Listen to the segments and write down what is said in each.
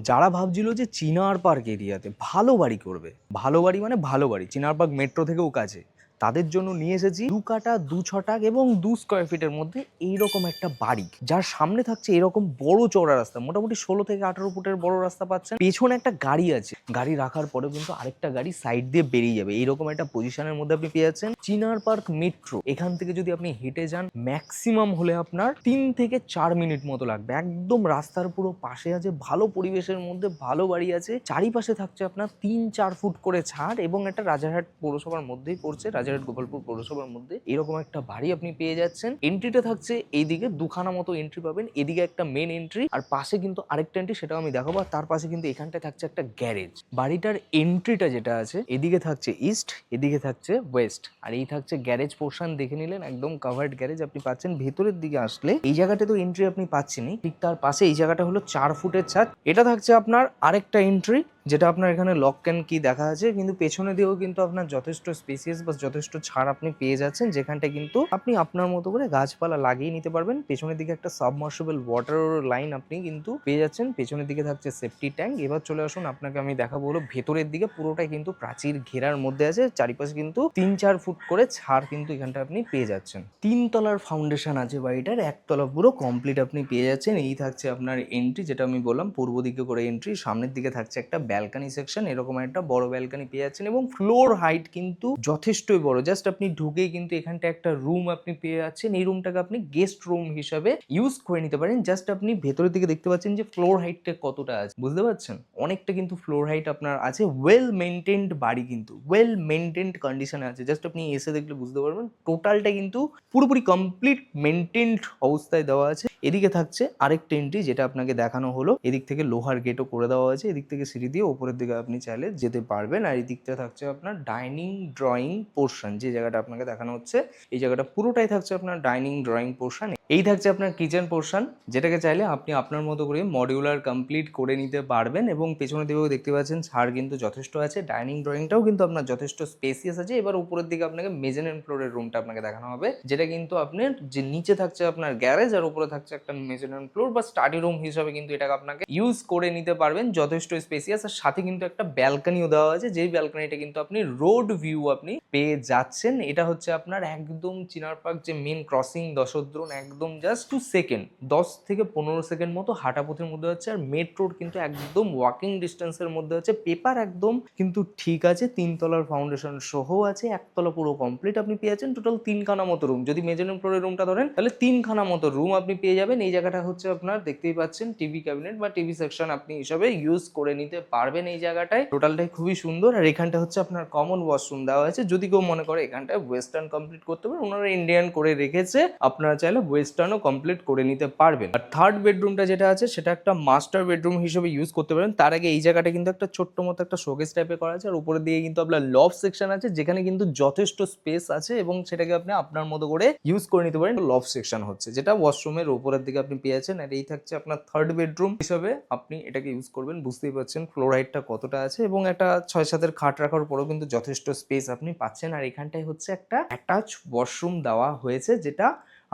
যারা ভাবছিল যে চিনার পার্ক এরিয়াতে ভালো বাড়ি করবে, ভালো বাড়ি মানে ভালো বাড়ি, চিনার পার্ক মেট্রো থেকেও কাছে, তাদের জন্য নিয়ে এসেছি 2 কাঠা 2 ছটাক এবং 2 স্কোয়ার ফিটের মধ্যে এইরকম একটা বাড়ি, যার সামনে থাকছে এরকম বড় চওড়া রাস্তা, মোটামুটি 16 থেকে 18 ফুটের বড় রাস্তা পাচ্ছেন। পেছনে একটা গাড়ি আছে, গাড়ি রাখার পরেও কিন্তু আরেকটা গাড়ি সাইড দিয়ে বেরিয়ে যাবে, এইরকম একটা পজিশনের মধ্যে আপনি পেয়ে যাচ্ছেন চিনার পার্ক মেট্রো। এখান থেকে যদি আপনি হেঁটে যান ম্যাক্সিমাম হলে আপনার 3 থেকে 4 মিনিট মতো লাগবে। একদম রাস্তার পুরো পাশে আছে, ভালো পরিবেশের মধ্যে ভালো বাড়ি আছে, চারিপাশে থাকছে আপনার 3-4 ফুট করে ছাড় এবং একটা রাজারহাট পৌরসভার মধ্যেই পড়ছে, রাজারহাট গোপালপুর পৌরসভার মধ্যে এরকম একটা বাড়ি আপনি পেয়ে যাচ্ছেন। এন্ট্রিটা থাকছে এইদিকে, দুখানা মতো এন্ট্রি পাবেন, এদিকে একটা মেন এন্ট্রি আর পাশে কিন্তু আরেকটা এন্ট্রি, সেটাও আমি দেখাবো। আর তার পাশে কিন্তু এখানটায় থাকছে একটা গ্যারেজ। বাড়িটার এন্ট্রিটা যেটা আছে এদিকে থাকছে ইস্ট, এদিকে থাকছে ওয়েস্ট, আর এই থাকছে গ্যারেজ পোর্শন। দেখে নিলেন একদম কাভার্ড গ্যারেজ আপনি পাচ্ছেন। ভেতরের দিকে আসলে এই জায়গাটা তো এন্ট্রি আপনি পাচ্ছেনই, ঠিক তার পাশে এই জায়গাটা হলো 4 ফুটের ছাদ। এটা থাকছে আপনার আরেকটা এন্ট্রি, যেটা আপনার এখানে লক ক্যান কি দেখা আছে, কিন্তু পেছনে দিয়েও কিন্তু আপনার যথেষ্ট স্পেসিয়াস বা যথেষ্ট ছাড় আপনি পেয়ে যাচ্ছেন, যেখানটা কিন্তু আপনি আপনার মতো করে গাছপালা লাগিয়ে নিতে পারবেন। পেছনের দিকে একটা সাবমার্সিবল ওয়াটার লাইন আপনি কিন্তু পেয়ে যাচ্ছেন। পেছনের দিকে থাকছে সেফটি ট্যাঙ্ক। এবার চলে আসুন, আপনাকে আমি দেখাবো হলো ভেতরের দিকে। পুরোটাই কিন্তু প্রাচীর ঘেরার মধ্যে আছে, চারিপাশে কিন্তু 3-4 ফুট করে ছাড় কিন্তু এখানটা আপনি পেয়ে যাচ্ছেন। 3 তলার ফাউন্ডেশন আছে বাড়িটার, 1 তলা পুরো কমপ্লিট আপনি পেয়ে যাচ্ছেন। এই থাকছে আপনার এন্ট্রি, যেটা আমি বললাম পূর্ব দিকে করে এন্ট্রি। সামনের দিকে থাকছে একটা ব্যালকানি সেকশন, এরকম একটা বড় ব্যালকানি পেয়ে যাচ্ছেন এবং ফ্লোর হাইট কিন্তু যথেষ্টই বড়। জাস্ট আপনি ঢুকেই কিন্তু এখানটা একটা রুম আপনি পেয়ে যাচ্ছেন। এই রুমটাকে আপনি গেস্ট রুম হিসাবে ইউজ করে নিতে পারেন। জাস্ট আপনি ভেতরের দিকে দেখতে পাচ্ছেন যে ফ্লোর হাইটটা কতটা আছে, বুঝতে পারছেন? অনেকটা কিন্তু ফ্লোর হাইট আপনার আছে। ওয়েল মেনটেন্ড বাড়ি, কিন্তু ওয়েল মেনটেন্ড কন্ডিশনে আছে। জাস্ট আপনি এসে দেখলে বুঝতে পারবেন টোটালটা কিন্তু পুরোপুরি কমপ্লিট মেনটেন্ড অবস্থায় দেওয়া আছে। এদিকে থাকছে আরেকটা এন্ট্রি, যেটা আপনাকে দেখানো হলো। এদিক থেকে লোহার গেটও করে দেওয়া আছে, এদিক থেকে সিঁড়ি দিয়ে উপরের দিকে আপনি চাইলে যেতে পারবেন। আর এই দিকটা থাকছে আপনার ডাইনিং ড্রয়িং পোর্শন, যে জায়গাটা আপনাকে দেখানো হচ্ছে এই জায়গাটা পুরোটাই থাকছে আপনার ডাইনিং ড্রয়িং পোর্শন। এই থাকছে আপনার কিচেন পোর্শন, যেটাকে চাইলে আপনি আপনার মতো করে মডিউলার কমপ্লিট করে নিতে পারবেন। এবং পেছনের দিকেও দেখতে পাচ্ছেন ছাড় কিন্তু যথেষ্ট আছে। ডাইনিং ড্রয়িংটাও কিন্তু আপনার যথেষ্ট স্পেসিয়াস আছে। এবার উপরের দিকে আপনাকে মেজারেন্ট ফ্লোরের রুমটা আপনাকে দেখানো হবে, যেটা কিন্তু আপনার যে নিচে থাকছে আপনার গ্যারেজ আর উপরে থাকছে একটা মেজারেন্ট ফ্লোর বা স্টাডি রুম হিসাবে কিন্তু এটাকে আপনাকে ইউজ করে নিতে পারবেন। যথেষ্ট স্পেসিয়াস, আর সাথে কিন্তু একটা ব্যালকনিও দেওয়া আছে, যেই ব্যালকনিটা কিন্তু আপনি রোড ভিউ আপনি পেয়ে যাচ্ছেন। এটা হচ্ছে আপনার একদম চিনার পার্ক যে মেন ক্রসিং দশদ্রোন, একদম জাস্ট 2 সেকেন্ড 10 থেকে 15 সেকেন্ড মতো হাঁটা পথের মধ্যে হচ্ছে। আর মেট্রোর কিন্তু একদম ওয়াকিং ডিস্টেন্সের মধ্যে হচ্ছে। পেপার একদম কিন্তু ঠিক আছে, 3 তলার ফাউন্ডেশন সহ আছে, 1 তলা পুরো কমপ্লিট আপনি পেয়ে যাচ্ছেন। টোটাল 3 খানা মতো রুম, যদি মেজারেন্ট ফ্লোরের রুমটা ধরেন তাহলে 3 খানা মতো রুম আপনি পেয়ে যাবেন। এই জায়গাটা হচ্ছে আপনার দেখতেই পাচ্ছেন টিভি ক্যাবিনেট বা টিভি সেকশন আপনি হিসাবে ইউজ করে নিতে পারবেন এই জায়গাটায়। টোটালটাই খুবই সুন্দর। আর এখানটা হচ্ছে আপনার কমন ওয়াশরুম দেওয়া আছে, যদি কেউ মনে করে এখানটায় ওয়েস্টার্ন কমপ্লিট করতে পারেন, ওনারা ইন্ডিয়ান করে রেখেছে, আপনারা চাইলে ওয়েস্টার্নও কমপ্লিট করে নিতে পারবেন। আর থার্ড বেডরুমটা যেটা আছে সেটা একটা মাস্টার বেডরুম হিসেবে ইউজ করতে পারেন। তার আগে এই জায়গাটা কিন্তু একটা ছোট্ট মতো একটা শোকেস টাইপের করা আছে, আর উপরের দিকে কিন্তু আপনার লফট সেকশন আছে, যেখানে কিন্তু যথেষ্ট স্পেস আছে এবং সেটাকে আপনি আপনার মতো করে ইউজ করে নিতে পারেন। লফট সেকশন হচ্ছে যেটা ওয়াশরুমের উপরের দিকে আপনি পেয়েছেন। আর এই থাকছে আপনার থার্ড বেডরুম হিসাবে আপনি এটাকে ইউজ করবেন। বুঝতেই পারছেন ফ্লোর হাইটটা কতটা আছে, এবং একটা 6-7 খাট রাখার পরেও কিন্তু যথেষ্ট স্পেস আপনি পাচ্ছেন। আর এখানটায় হচ্ছে একটা অ্যাটাচ ওয়াশরুম দেওয়া হয়েছে, যেটা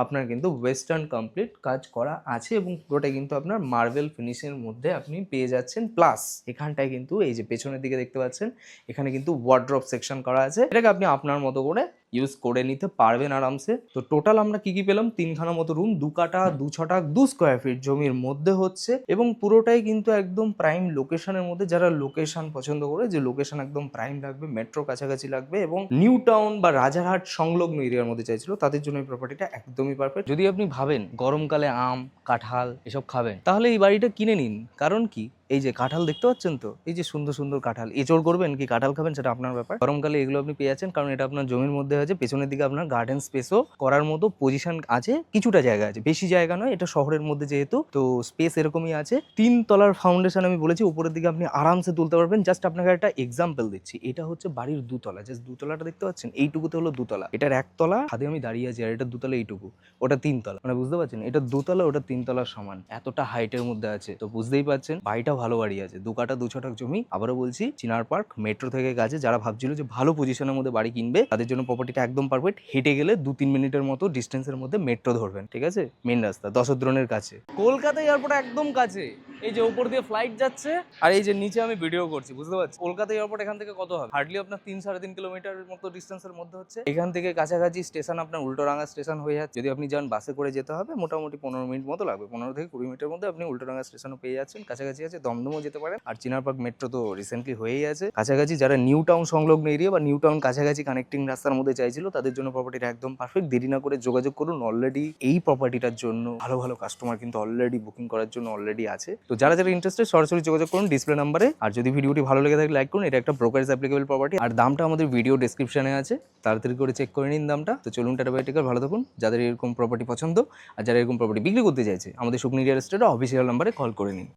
আপনার কিন্তু ওয়েস্টার্ন কমপ্লিট কাজ করা আছে এবং পুরোটা কিন্তু আপনার মার্বেল ফিনিশের মধ্যে আপনি পেয়ে যাচ্ছেন। প্লাস এখানটায় কিন্তু এই যে পেছনের দিকে দেখতে পাচ্ছেন এখানে কিন্তু ওয়ার্ড্রপ সেকশন করা আছে, এটাকে আপনি আপনার মতো করে ইউজ করে নিতে পারবেন আরামসে। তো টোটাল আমরা কি পেলাম, 3 খানা মতো রুম, 2 কাঠা 2 ছটাক 2 স্কোয়ার ফিট জমির মধ্যে হচ্ছে, এবং পুরোটাই কিন্তু একদম প্রাইম লোকেশনের মধ্যে। যারা লোকেশন পছন্দ করে, যে লোকেশন একদম প্রাইম লাগবে, মেট্রো কাছাকাছি লাগবে এবং নিউ টাউন বা রাজারহাট সংলগ্ন এরিয়ার মধ্যে চাইছিল, তাদের জন্য এই প্রপার্টিটা একদমই পারফেক্ট। যদি আপনি ভাবেন গরমকালে আম কাঁঠাল এসব খাবেন, তাহলে এই বাড়িটা কিনে নিন। কারণ কি, এই যে কাঁঠাল দেখতে পাচ্ছেন তো, এই যে সুন্দর সুন্দর কাঁঠাল, এঁচড় করবেন কি কাঁঠাল খাবেন সেটা আপনার ব্যাপার। গরমকালে এগুলো আপনি পেয়ে যাচ্ছেন, কারণ এটা আপনার জমির মধ্যে আছে। পেছনের দিকে আপনার গার্ডেন স্পেসও করার মতো পজিশন আছে, কিছুটা জায়গা আছে, বেশি জায়গা নয়, এটা শহরের মধ্যে যেহেতু, তো স্পেস এরকমই আছে। 3 তলার ফাউন্ডেশন আমি বলেছি, উপরের দিকে আপনি আরামসে তুলতে পারবেন। জাস্ট আপনাকে একটা এক্সাম্পল দিচ্ছি, এটা হচ্ছে বাড়ির 2 তলা, জাস্ট 2 তলাটা দেখতে পাচ্ছেন, এইটুকুতে হলো 2 তলা, এটার 1 তলা হাতে আমি দাঁড়িয়ে আছি, আর এটা 2 তলা এইটুকু, ওটা 3 তলা, মানে বুঝতে পারছেন এটা 2 তলা ওটা 3 তলার সমান, এতটা হাইটের মধ্যে আছে। তো বুঝতেই পারছেন বাড়িটা ভালো বাড়ি আছে, 2 কাঠা 2 ছটাক জমি। আবারও বলছি চিনার পার্ক মেট্রো থেকে কাছে, যারা ভাবছিল যে ভালো পজিশনের মধ্যে বাড়ি কিনবে তাদের জন্য প্রপার্টিটা একদম পারফেক্ট। হেঁটে গেলে 2-3 মিনিটের মতো ডিস্টেন্সের মধ্যে মেট্রো ধরবেন, ঠিক আছে, মেন রাস্তা দশদ্রনের কাছে, কলকাতা এয়ারপোর্ট একদম কাছে। এই যে উপর দিয়ে ফ্লাইট যাচ্ছে আর এই যে নিচে আমি ভিডিও করছি, বুঝতে পারছি। কলকাতা এয়ারপোর্ট এখান থেকে কত হবে? হার্ডলি আপনার 3-3.5 কিলোমিটারের মতো ডিস্টেন্সের মধ্যে হচ্ছে। এখান থেকে কাছাকাছি স্টেশন আপনার উল্টোডাঙ্গা স্টেশন হয়ে যাচ্ছে। যদি আপনি যান বাসে করে যেতে হবে, মোটামুটি 15 মিনিট মতো লাগবে। 15 থেকে 20 মিনিটের মধ্যে আপনি উল্টোডাঙ্গা স্টেশনও পেয়ে যাচ্ছেন। কাছাকাছি আছে, দমদমও যেতে পারেন। আর চিনার পার্ক মেট্রো তো রিসেন্টলি হয়েই আছে কাছাকাছি। যারা নিউ টাউন সংলগ্ন এরিয়া বা নিউ টাউন কাছাকাছি কানেক্টিং রাস্তার মধ্যে চাইছিল, তাদের জন্য প্রপার্টিটা একদম পারফেক্ট। দেরি না করে যোগাযোগ করুন। অলরেডি এই প্রপার্টিটার জন্য ভালো ভালো কাস্টমার কিন্তু অলরেডি বুকিং করার জন্য অলরেডি আছে। তো যারা যারা ইন্টারেস্টেড সরাসরি যোগাযোগ করুন ডিসপ্লে নাম্বারে। আর যদি ভিডিওটি ভালো লেগে থাকে লাইক করুন। এটা একটা ব্রোকারেজ অ্যাপ্লিকেবল প্রপার্টি, আর দামটা আমাদের ভিডিও ডেসক্রিপশনে আছে, তাড়াতাড়ি করে চেক করে নিন দামটা। তো চলুন, টাটা বাই, টেক কেয়ার, ভালো থাকুন। যাদের এরকম প্রপার্টি পছন্দ আর যারা এরকম প্রপার্টি বিক্রি করতে চাইছে, আমাদের শুকনি রিয়েল এস্টেটের অফিসিয়াল নাম্বারে কল করে নিন।